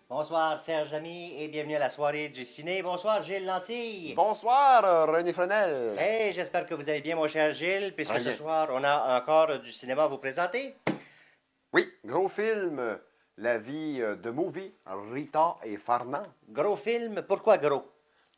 Bonsoir Serge Ami et bienvenue à la soirée du ciné. Bonsoir Gilles Lentille. Bonsoir, René Frenel. Hey, j'espère que vous allez bien mon cher Gilles, puisque Très ce bien. soir on a encore du cinéma à vous présenter. Oui, gros film, La vie de Movie, Rita et Farnan. Gros film, pourquoi gros?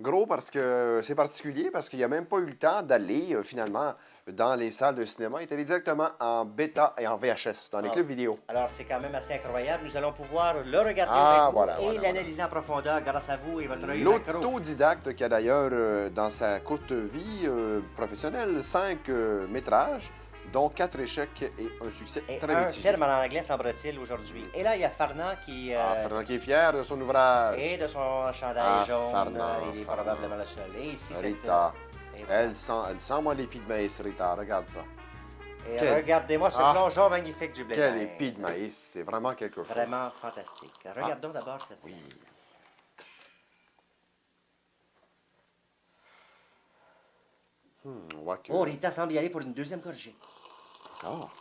Gros parce que c'est particulier, parce qu'il n'y a même pas eu le temps d'aller finalement dans les salles de cinéma. Il est allé directement en bêta et en VHS, dans les Ah. clips vidéo. Alors c'est quand même assez incroyable, nous allons pouvoir le regarder Ah, avec vous voilà, et voilà, l'analyser en profondeur grâce à vous et votre œil macro. L'autodidacte qui a d'ailleurs, dans sa courte vie professionnelle, 5 métrages, dont 4 échecs et un succès Et très un mitigé. film en anglais semble-t-il aujourd'hui. Et là il y a Farnan qui... Fernand qui est fier de son ouvrage. et de son chandail jaune, Farnan, il est Farnan. probablement le seul. Et ici c'est... Rita. et voilà. Elle sent moi l'épi de maïs, Rita. Regarde ça. Et Quel- regardez-moi ce Ah. plongeon magnifique du blé Quel d'Inde. épi de maïs. C'est vraiment quelque chose. Vraiment fantastique. Regardons d'abord cette Oui. scène. On voit que... Oh, Rita semble y aller pour une deuxième gorgée. Encore.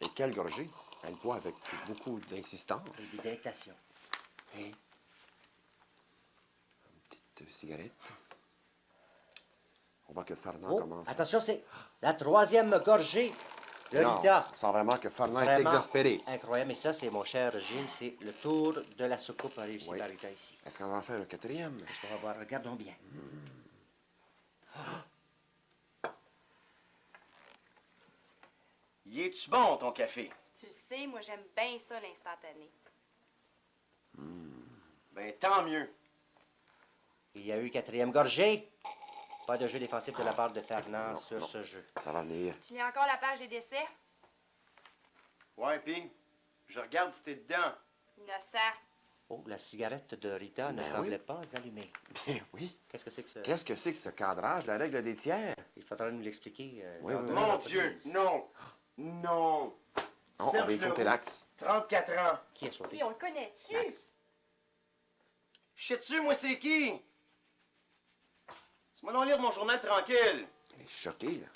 Et quelle gorgée. Elle boit avec beaucoup d'insistance. Et des délectations. Et... Une petite cigarette. On voit que Fernand Oh, commence. attention, c'est la troisième gorgée de Non, Rita. on sent vraiment que Fernand est Vraiment exaspéré. incroyable. Et ça, c'est mon cher Gilles, c'est le tour de la soucoupe réussi Oui. par Rita ici. Est-ce qu'on va en faire le quatrième? C'est ce qu'on va voir. Regardons bien. Y est-tu bon, ton café? Tu le sais, moi j'aime bien ça l'instantané. Ben, tant mieux. Il y a eu quatrième gorgée. Pas de jeu défensif de la part de Fernand Non, sur non. ce jeu. Ça va venir. Tu lis encore la page des décès? Ouais, pis, je regarde si t'es dedans. Innocent. Oh, la cigarette de Rita ne Ben semblait oui. pas allumée. Bien oui. Qu'est-ce que c'est que ça? Qu'est-ce que c'est que ce cadrage, la règle des tiers? Il faudra nous l'expliquer. Oui, lors oui, de oui. la Mon reprise. Dieu, non! Non! Non, on Serge va écouter Leroux, l'axe. 34 ans. Qui a sauté? Qui, on le connaît-tu? L'axe. Sais-tu, moi, c'est qui? C'est moi non lire mon journal tranquille. Elle est choquée, là.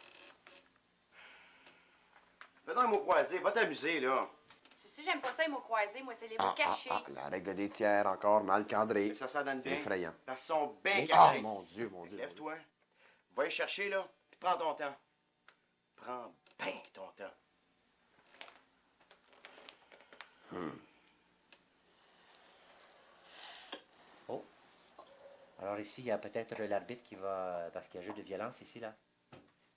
Fais donc un mot croisé, va t'amuser, là. Tu sais, j'aime pas ça les mots croisés, moi c'est les mots cachés. La règle des tiers, encore mal cadrée. Mais ça donne C'est bien. effrayant. Parce qu'ils sont bien Mais cachés. Ah, mon Dieu, mon Dieu. Lève-toi. Va y chercher, là, puis prends ton temps. Prends bien ton temps. Oh. Alors ici, il y a peut-être l'arbitre qui va... Parce qu'il y a jeu de violence ici, là.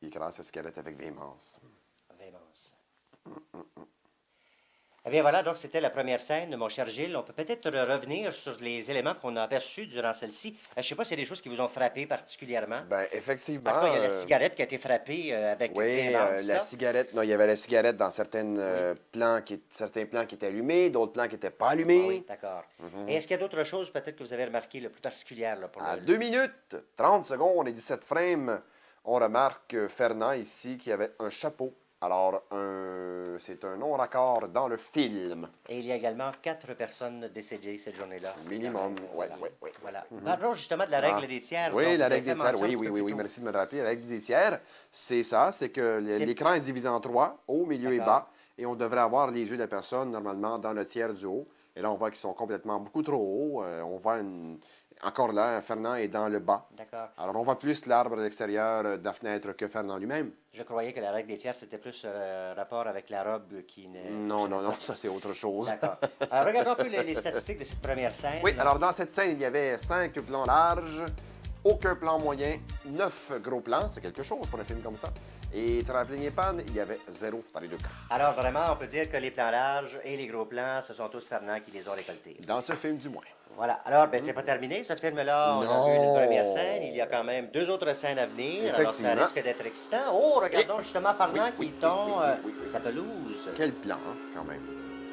Il écrase sa cigarette avec véhémence. Véhémence. Eh bien voilà, donc c'était la première scène, mon cher Gilles. On peut peut-être revenir sur les éléments qu'on a aperçus durant celle-ci. Je ne sais pas s'il y a des choses qui vous ont frappé particulièrement. Ben, effectivement. En tout cas, il y a la cigarette qui a été frappée avec Oui, véhémence, la là. cigarette. Non, il y avait la cigarette dans certains plans qui étaient allumés, d'autres plans qui n'étaient pas allumés. Ah oui, d'accord. Et est-ce qu'il y a d'autres choses peut-être que vous avez remarquées le plus particulières là, pour À le... 2 minutes, 30 secondes et 17 frames, on remarque Fernand ici qui avait un chapeau. Alors, c'est un non-raccord dans le film. Et il y a également 4 personnes décédées cette journée-là. C'est Minimum, quand même, ouais, voilà. ouais, ouais. Voilà. Parlons justement de la règle Ah. des tiers. Oui, dont la vous avez règle des fait tiers. mention un Oui, petit oui, peu oui, plus oui. tôt. Merci de me le rappeler. La règle des tiers, c'est ça. C'est que C'est- l'écran est divisé en 3, haut, milieu et D'accord. bas. Et on devrait avoir les yeux de la personne, normalement, dans le tiers du haut. Et là, on voit qu'ils sont complètement beaucoup trop hauts. On voit encore là, Fernand est dans le bas. D'accord. Alors, on voit plus l'arbre à l'extérieur de la fenêtre que Fernand lui-même. Je croyais que la règle des tiers, c'était plus rapport avec la robe qui ne... Non, non, non, ça c'est autre chose. D'accord. Alors, regardons un peu les statistiques de cette première scène. Oui, alors dans cette scène, il y avait 5 plans larges, aucun plan moyen, 9 gros plans, c'est quelque chose pour un film comme ça. Et Travelling et Pan, il y avait 0 dans les deux cas. Alors, vraiment, on peut dire que les plans larges et les gros plans, ce sont tous Fernand qui les ont récoltés. Dans ce film, du moins. Voilà. Alors, ben, c'est pas terminé. Ce film-là, on a Non. vu une première scène. Il y a quand même 2 autres scènes à venir. Alors, ça Effectivement. risque d'être excitant. Oh, regardons justement Fernand oui, qui oui, tond oui, oui. sa pelouse. Quel plan, hein, quand même.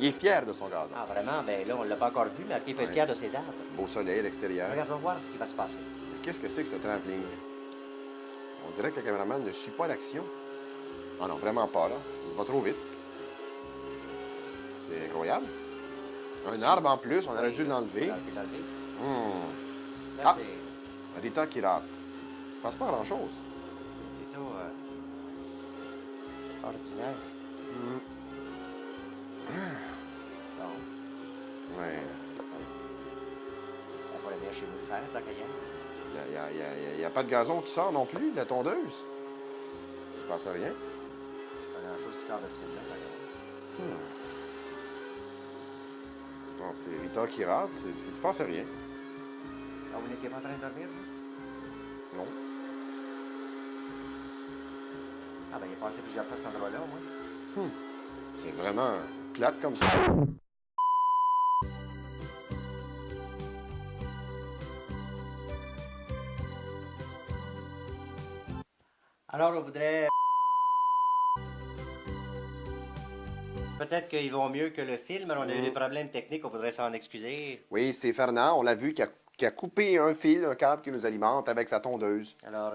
Il est fier de son gazon. Ah, vraiment? Ben là, on l'a pas encore vu, mais il peut être Ouais. fier de ses arbres. Beau soleil à l'extérieur. Regardons voir ce qui va se passer. Qu'est-ce que c'est que ce travelling? On dirait que le caméraman ne suit pas l'action. Ah non, vraiment pas, là. Il va trop vite. C'est incroyable. Un arbre en plus, on aurait dû l'enlever. L'enlever. Là, Ah! c'est Rita qui rate. Je pense pas à grand-chose. plutôt ordinaire. Non. Ouais. On va venir chez nous le faire, tant qu'à y être. Il n'y a pas de gazon qui sort non plus de la tondeuse. Il se passe rien. Pas grand-chose qui sort de ce film-là, par exemple. Non, c'est Rita qui rate, il se passe rien. Ah, vous n'étiez pas en train de dormir, vous? Non. Ah, ben, il est passé plusieurs fois cet endroit-là, au moins. C'est vraiment plate comme ça. Alors, on voudrait... Peut-être qu'ils vont mieux que le film, mais on a eu des problèmes techniques, on voudrait s'en excuser. Oui, c'est Fernand, on l'a vu, qui a coupé un fil, un câble qui nous alimente avec sa tondeuse. Alors,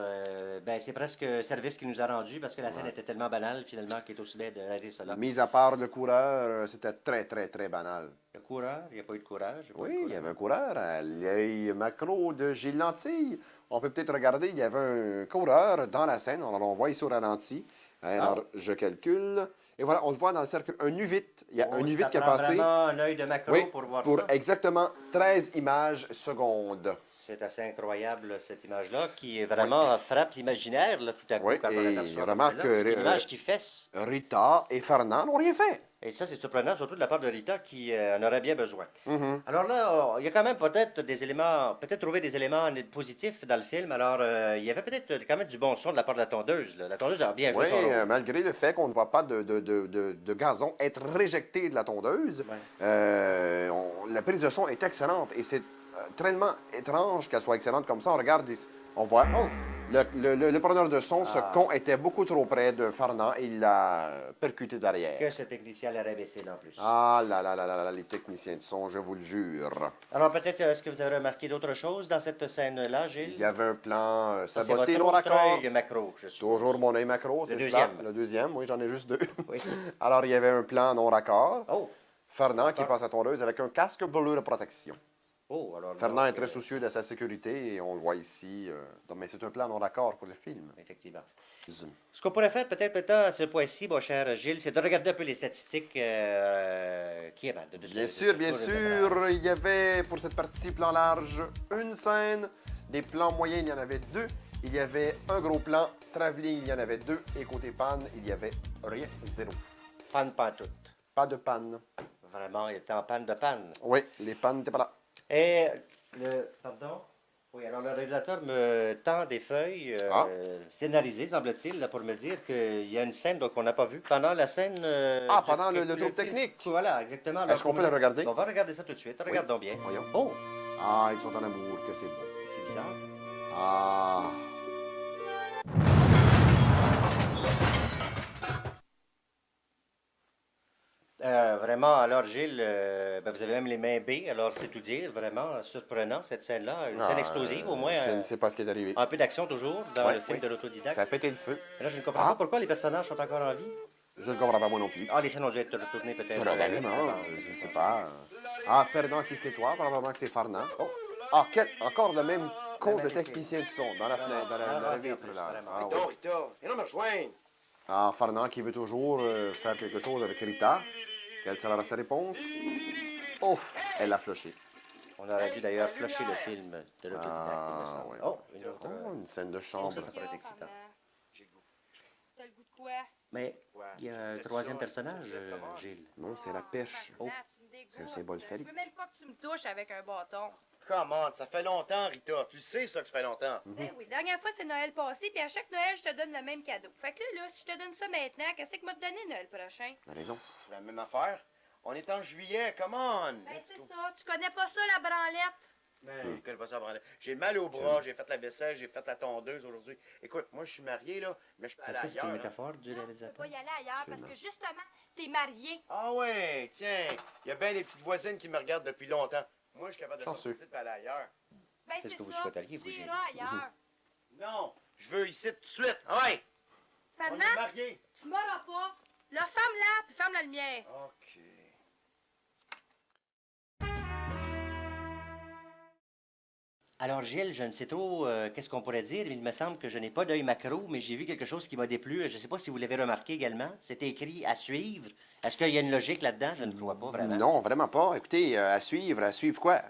ben, c'est presque service qu'il nous a rendu parce que la scène était tellement banale, finalement, qu'il est aussi bien d'arrêter cela. Mis à part le coureur, c'était très, très, très banal. Le coureur, il n'y a pas eu de courage. Oui, il y avait un coureur à l'œil macro de Gilles Lantille. On peut peut-être regarder, il y avait un coureur dans la scène. Alors, on voit ici au ralenti. Alors, je calcule. Et voilà, on le voit dans le cercle, un U8. Il y a un U8 qui a passé. Vraiment un œil de macro Oui, pour voir pour ça. exactement 13 images secondes. C'est assez incroyable, cette image-là, qui vraiment frappe l'imaginaire, là, tout à coup, Oui, quand on et l'aperçoit. remarque comme celle-là. C'est que, une image qui fesse. Rita et Fernand n'ont rien fait. Et ça, c'est surprenant, surtout de la part de Rita, qui en aurait bien besoin. Mhm. Alors là, il y a quand même peut-être des éléments, peut-être trouver des éléments positifs dans le film. Alors, il y avait peut-être quand même du bon son de la part de la tondeuse, là. La tondeuse a bien joué Oui, son rôle. malgré le fait qu'on ne voit pas de gazon être réjecté de la tondeuse, la prise de son est excellente et c'est tellement étrange qu'elle soit excellente comme ça. On regarde, on voit le preneur de son, ce con était beaucoup trop près de Fernand et il l'a percuté derrière. Que ce technicien l'aurait baissé là, en plus. Ah là là là là là, les techniciens de son, je vous le jure. Alors, peut-être, est-ce que vous avez remarqué d'autres choses dans cette scène-là, Gilles? Il y avait un plan Ça, c'est saboté, votre non autre raccord. œil macro, je suppose. Toujours mon œil macro, c'est deuxième. ça. Le deuxième, oui, j'en ai juste deux. Oui. Alors, il y avait un plan non raccord. Oh! Fernand qui passe à tondeuse avec un casque bleu de protection. Oh, alors... Fernand donc, est très soucieux de sa sécurité et on le voit ici. Mais c'est un plan non raccord pour le film. Effectivement. Ce qu'on pourrait faire peut-être à ce point-ci, mon cher Gilles, c'est de regarder un peu les statistiques qui émanent de Bien sûr, il y avait pour cette partie plan large une scène. Des plans moyens, il y en avait deux. Il y avait un gros plan. Travelling, il y en avait deux. Et côté panne, il y avait rien, zéro. Panne pas toutes. Pas de panne. Vraiment, il était en panne de panne. Oui, les pannes n'étaient pas là. Et le... Pardon? Oui, alors le réalisateur me tend des feuilles scénarisées, semble-t-il, là, pour me dire qu'il y a une scène qu'on n'a pas vue pendant la scène... Pendant le trouble film. technique. Voilà, exactement. Est-ce qu'on peut le regarder? On va regarder ça tout de suite. Regardons bien. Voyons. Oh! Ah, ils sont en amour, que c'est beau. C'est bizarre. Ah. Vraiment, alors Gilles, ben, vous avez même les mains B, alors c'est tout dire, vraiment surprenant cette scène-là, une scène explosive au moins, Je ne sais pas ce qui est arrivé. un peu d'action toujours dans Ouais, le film oui. de l'autodidacte. Ça a pété le feu. Mais là, je ne comprends pas pourquoi les personnages sont encore en vie. Je ne comprends pas moi non plus. Ah, les scènes ont dû être retournées peut-être. Probablement, je ne sais pas. Ah, Fernand qui se tais-toi, probablement que c'est Fernand. Oh. Ah, encore le même con de technicien de son dans la fenêtre, dans la vas-y, en vitre, plus, là. vraiment. Ah, Rita, oui. Rita, viens donc me rejoindre. Ah, Fernand qui veut toujours faire quelque chose avec Rita. Quelle sera sa réponse? Oh, elle l'a flushé. On aurait dû d'ailleurs flusher le film de l'autodidacte, il me Ah, semble. oui. Oh, une autre. Oh, une scène de chambre. ça pourrait être excitant. J'ai le goût. T'as le goût de quoi? Mais il y a un troisième personnage, Gilles. Non, c'est la perche. Oh. Tu me dégoûtes. C'est un symbole Je phallique. veux même pas que tu me touches avec un bâton. Comment? Ça fait longtemps, Rita. Tu sais ça que ça fait longtemps. Ben oui, dernière fois c'est Noël passé, puis à chaque Noël je te donne le même cadeau. Fait que là, si je te donne ça maintenant, qu'est-ce que m'a donné Noël prochain? T'as raison. La même affaire. On est en juillet, come on. Ben c'est ça, tu connais pas ça la branlette? Ben, je connais pas ça, Brandon. J'ai mal au bras, j'ai fait la vaisselle, j'ai fait la tondeuse aujourd'hui. Écoute, moi, je suis marié, là, mais je peux aller Est-ce que c'est ailleurs. une hein. métaphore du Non, tu peux réalisateur? pas y aller ailleurs parce que justement, t'es marié. Ah ouais, tiens, il y a bien des petites voisines qui me regardent depuis longtemps. Moi, je suis capable de Chanceux. sortir et aller ailleurs. Ben C'est ce c'est que vous ça, souhaiteriez, vous, tu Gilles. iras ailleurs. Non, Je veux ici tout de suite. Ah ouais! On est Fernand, mariés. tu m'auras pas. Là, ferme-la, puis ferme la lumière. OK. Alors, Gilles, je ne sais trop qu'est-ce qu'on pourrait dire, mais il me semble que je n'ai pas d'œil macro, mais j'ai vu quelque chose qui m'a déplu. Je ne sais pas si vous l'avez remarqué également. C'était écrit à suivre. Est-ce qu'il y a une logique là-dedans? Je ne crois pas vraiment. Non, vraiment pas. Écoutez, à suivre quoi?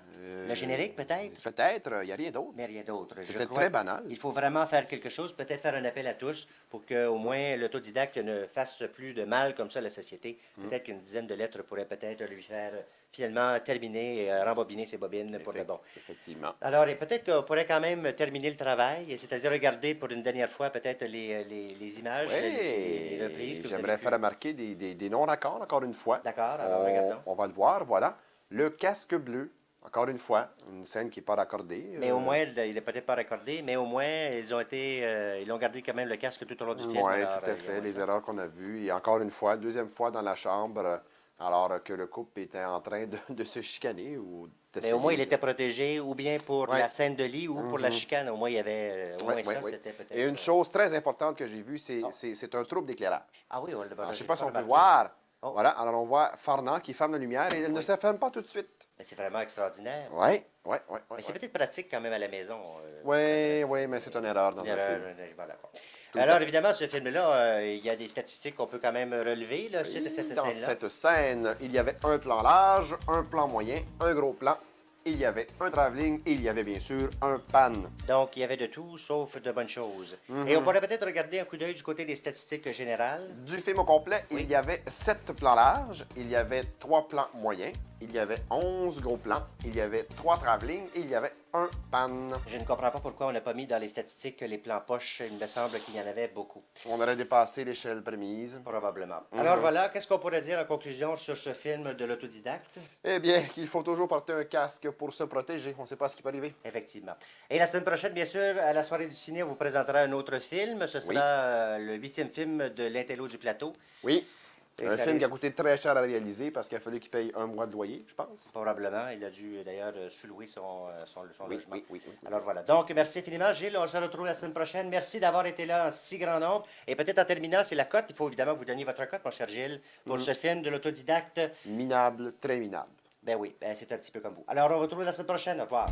Le générique, peut-être? Peut-être, il n'y a rien d'autre. Mais rien d'autre. Je C'était crois très que banal. Il faut vraiment faire quelque chose, peut-être faire un appel à tous pour qu'au moins l'autodidacte ne fasse plus de mal comme ça à la société. Peut-être qu'une dizaine de lettres pourrait peut-être lui faire finalement terminer et rembobiner ses bobines pour le bon. Effectivement. Alors, et peut-être qu'on pourrait quand même terminer le travail, c'est-à-dire regarder pour une dernière fois peut-être les images, les reprises que vous J'aimerais avez faire remarquer des non-raccords, encore une fois. D'accord, alors regardons. On va le voir, voilà. Le casque bleu, encore une fois, une scène qui n'est pas raccordée. Mais au moins, il n'est peut-être pas raccordé, mais au moins, ils ont gardé quand même le casque tout au long du film. Oui, alors, tout à il y a fait, moins les ça. erreurs qu'on a vues. Et encore une fois, deuxième fois dans la chambre, alors que le couple était en train de se chicaner ou Mais d'essayer au moins, il de- était protégé, ou bien pour Ouais. la scène de lit, ou pour la chicane. Au moins, il y avait. Au moins, Ouais, ça, ouais, ouais. c'était peut-être. Et une chose très importante que j'ai vue, Oh. c'est un trouble d'éclairage. Ah oui, on le Alors, je ne sais j'ai pas si on peut remarqué. voir. Oh. Voilà, alors on voit Farnand qui ferme la lumière et elle ne Oui. se ferme pas tout de suite. Mais c'est vraiment extraordinaire. Oui, oui, oui. Mais c'est peut-être pratique quand même à la maison. Oui, oui, mais c'est une erreur dans Une un erreur, film. voilà. le Alors, temps. évidemment, ce film-là, il y a des statistiques qu'on peut quand même relever là, suite à cette Dans scène-là. cette scène, il y avait un plan large, un plan moyen, un gros plan. Il y avait un travelling et il y avait bien sûr un pan. Donc, il y avait de tout, sauf de bonnes choses. Mhm. Et on pourrait peut-être regarder un coup d'œil du côté des statistiques générales. Du film au complet, Oui. il y avait 7 plans larges, il y avait 3 plans moyens, il y avait 11 gros plans, il y avait 3 travelling et il y avait un pan. Je ne comprends pas pourquoi on n'a pas mis dans les statistiques les plans poches. Il me semble qu'il y en avait beaucoup, On aurait dépassé l'échelle permise. probablement. Mhm. Alors voilà, qu'est-ce qu'on pourrait dire en conclusion sur ce film de l'autodidacte? Eh bien, qu'il faut toujours porter un casque pour se protéger. On ne sait pas ce qui peut arriver. Effectivement. Et la semaine prochaine, bien sûr, à la soirée du ciné, on vous présentera un autre film. Ce sera le 8e film de l'Intello du plateau. Oui, Et un ça film qui a risque- coûté très cher à réaliser parce qu'il a fallu qu'il paye un mois de loyer, je pense. Probablement. Il a dû d'ailleurs sous-louer son Oui, logement. oui, oui, oui. Alors voilà. Donc, merci infiniment, Gilles. On se retrouve la semaine prochaine. Merci d'avoir été là en si grand nombre. Et peut-être en terminant, c'est la cote. Il faut évidemment que vous donniez votre cote, mon cher Gilles, pour ce film de l'autodidacte. Minable, très minable. Ben oui, ben c'est un petit peu comme vous. Alors, on se retrouve la semaine prochaine. Au revoir.